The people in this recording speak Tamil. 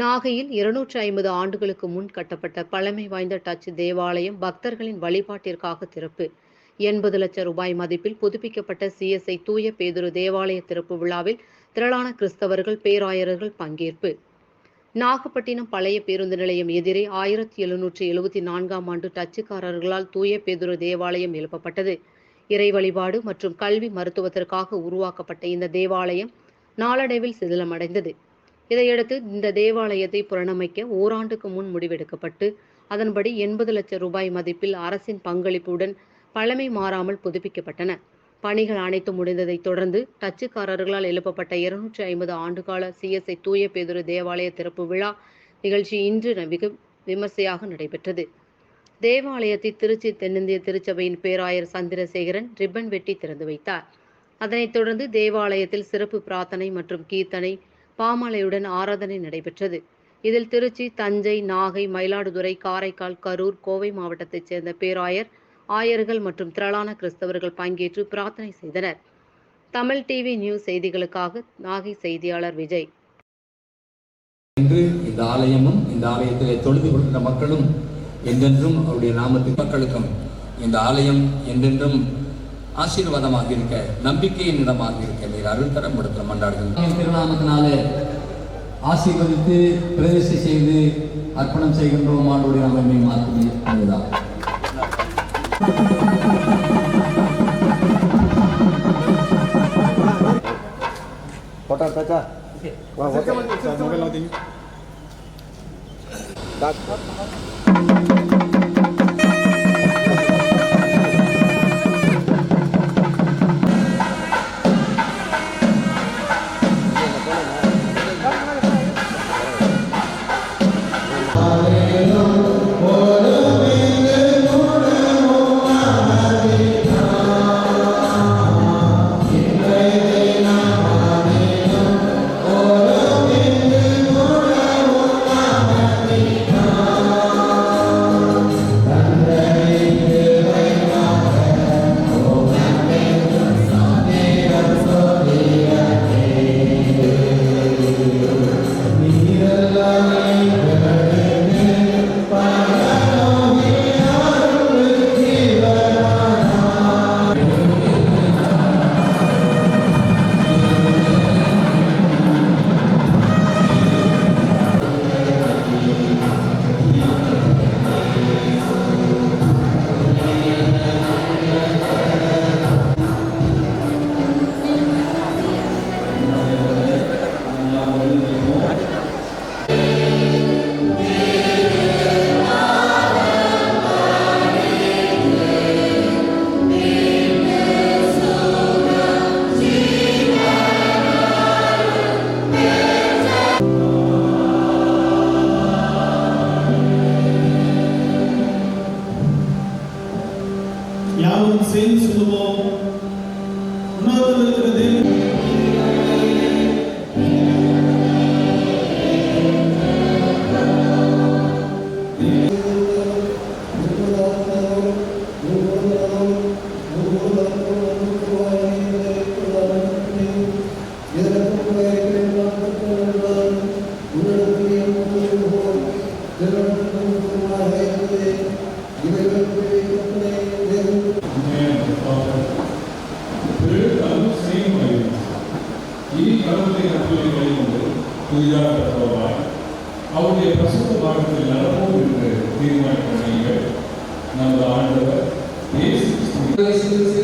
நாகையில் 250 ஆண்டுகளுக்கு முன் கட்டப்பட்ட பழமை வாய்ந்த டச் தேவாலயம் பக்தர்களின் வழிபாட்டிற்காக திறப்பு. 80 லட்சம் ரூபாய் மதிப்பில் புதுப்பிக்கப்பட்ட CSI தூய பேதுரு தேவாலய திறப்பு விழாவில் திரளான கிறிஸ்தவர்கள், பேராயர்கள் பங்கேற்பு. நாகப்பட்டினம் பழைய பேருந்து நிலையம் எதிரே 1774ஆம் ஆண்டு டச்சுக்காரர்களால் தூய பேதுரு தேவாலயம் எழுப்பப்பட்டது. இறை வழிபாடு மற்றும் கல்வி மருத்துவத்திற்காக உருவாக்கப்பட்ட இந்த தேவாலயம் நாளடைவில் சிதிலமடைந்தது. இதையடுத்து இந்த தேவாலயத்தை புனரமைக்க ஓராண்டுக்கு முன் முடிவெடுக்கப்பட்டு அதன்படி 80 லட்சம் ரூபாய் மதிப்பில் அரசின் பங்களிப்புடன் பழமை மாறாமல் புதுப்பிக்கப்பட்டன. பணிகள் அனைத்தும் முடிந்ததை தொடர்ந்து டச்சுக்காரர்களால் எழுப்பப்பட்ட 250 ஆண்டுகால CSI தூய பேதுரு தேவாலய திறப்பு விழா நிகழ்ச்சி இன்று மிக விமர்சையாக நடைபெற்றது. தேவாலயத்தை திருச்சி தென்னிந்திய திருச்சபையின் பேராயர் சந்திரசேகரன் ரிப்பன் வெட்டி திறந்து வைத்தார். அதனைத் தொடர்ந்து தேவாலயத்தில் சிறப்பு பிரார்த்தனை மற்றும் கீர்த்தனை, பாமாலையுடன் ஆராதனை நடைபெற்றது. இதில் திருச்சி, தஞ்சை, நாகை, மயிலாடுதுறை, காரைக்கால், கரூர், கோவை மாவட்டத்தைச் சேர்ந்த பேராயர், ஆயர்கள் மற்றும் திரளான கிறிஸ்தவர்கள் பங்கேற்று பிரார்த்தனை செய்தனர். தமிழ் டிவி நியூஸ் செய்திகளுக்காக நாகை செய்தியாளர் விஜய். இன்று இந்த ஆலயமும் இந்த ஆலயத்திலே தொழுது கொள்கின்ற மக்களும் என்றென்றும் அவருடைய நாமத்தின் மக்களுக்கும் இந்த ஆலயம் என்றென்றும் ஆசீர்வாதமாக இருக்க, நம்பிக்கையின் இடமாக இருக்க நீர் அருள் தரம் கொடுத்த மன்றாடுகிறோம். திருநாமத்தினாலே ஆசீர்வதித்து பிரதிஷ்டை செய்து அர்ப்பணம் செய்கின்றோம். ஆண்டோடைய அமைமை மாற்றி அதுதான். யாரும் சேர்ந்து சொல்லுவோம். உணர்வில் இருக்கிறது அவருடைய பிரசுத்த பாடத்தில் நடப்போம் என்று தீர்மானித்த நீங்கள் நமது ஆண்டவர் இயேசு கிறிஸ்து